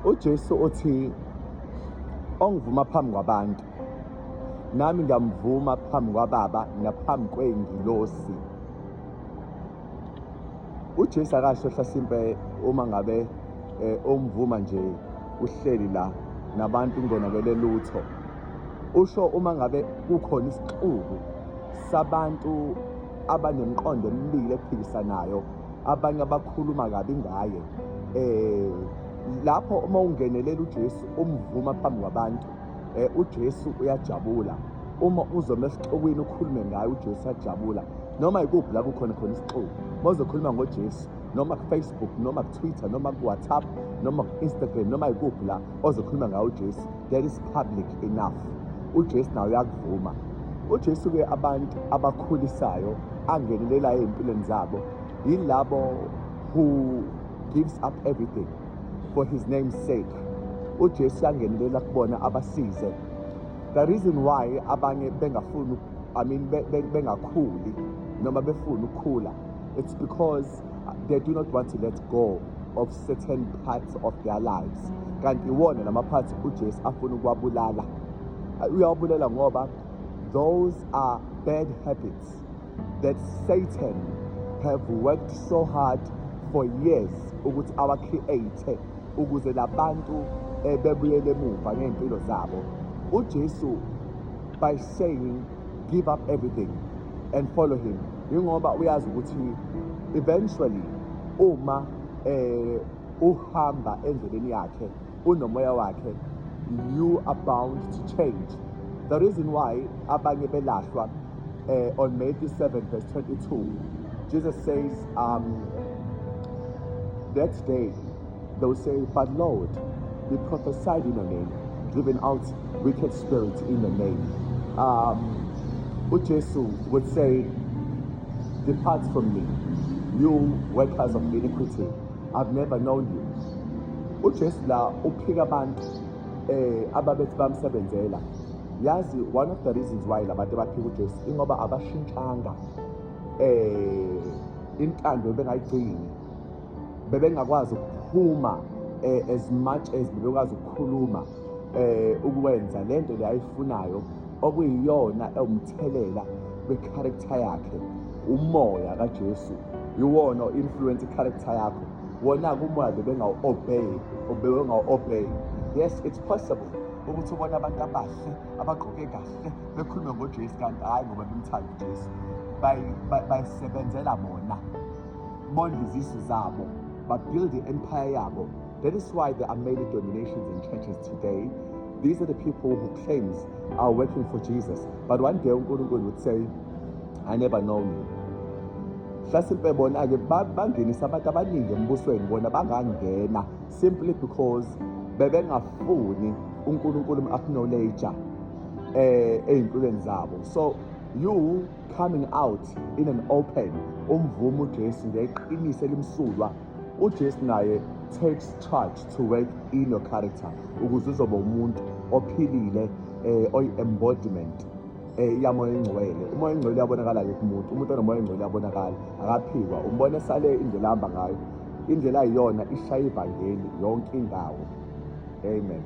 uJesu uthi ongivuma phambi kwabantu nami ngamvuma phambi kwaBaba naphambi kwey'ngilosi. uJesu akasho hlasimpe uma ngabe umvuma nje uhleli la nabantu ungonakele lutho. Usho uma ngabe kukhona isixuku sabantu abanemiqondo emibili ephikisanayo, abanye abakhuluma kabi ngaye, lapho uma ungenelela uJesu umvuma phambi kwabantu, uJesu uyajabula. Uma uzoma esixukwini ukhulume ngayo uJesu uyajabula. Noma ikuphi la kukhona isixuku, mozokhuluma ngoJesu, noma ku-Facebook, noma ku-Twitter, noma ku-WhatsApp, noma ku-Instagram, noma ikuphi la ozokhuluma ngayo uJesu, that is public enough. uJesu nawe uyakuvuma. uJesu-ke abantu abakhulisayo angenelelayo ey'mpilweni zabo yilabo who gives up everything for his name's sake. uJesu uyangenelela kubona abasize. The reason why abanye bengafuni, bengakhuli noma befuna ukukhula, it's because they do not want to let go of certain parts of their lives. Kanti iwona lama parts uJesu afuna ukuwabulala. Uyawabulala ngoba those are bad habits that Satan have worked so hard for years ukuthi awa-create ukuze labantu bebuyele emuva ngey'mpilo zabo. uJesu, by saying give up everything and follow him, yingoba uyazi ukuthi eventually uma uhamba endleleni yakhe unomoya wakhe, you are bound to change. The reason why abanye belahlwa on Matthew 7 verse 22, Jesus says that day they will say, but Lord, we prophesied in your name, driven out wicked spirits in your name. uJesu would say, depart from me, you workers of iniquity, I've never known you. uJesu la uphika abantu ababethi bamsebenzela. Yazi, one of the reasons why labantu baphika uJesu ingoba abashintshanga intando bengayigcini, bebengakwazi ukuphuma as much as bebekwazi ukukhuluma ukwenza lento le ayifunayo, okuyiyona umthelela we-character yakhe. Umoya kaJesu yiwona influence i-character yakho. Wona-ke umoya bebengawu-obey. Yes, it's possible ukuthi ubona abantu abahle abaqoke kahle bekhulume ngoJesu kanti hayi ngoba bemthanda uJesu, bayisebenzela bona, bondla izisu zabo, babuild i-empire yabo. That is why there are many dominations in churches today. These are the people who claims are working for Jesus, but one day uNkulunkulu would say, I never known you. Hlasimpe bona-ke bangenisa abantu abaningi embusweni, bona bangangena simply because bebengafuni uNkulunkulu acknowledge ey'mpilweni zabo. So you coming out in an open, umvuma uJesu ngeqiniso elimsulwa, uJesu naye takes charge to work in your character ukuze uzoba umuntu ophilile, oyi-embodiment yamoya engcwele. Umoya engcwele uyabonakala-ke kumuntu, umuntu onomoya engcwele uyabonakala, akaphikwa. Umbone sale indlela ahamba ngayo, indlela ayiyona ishaya ivangeli yonke indawo. Amen.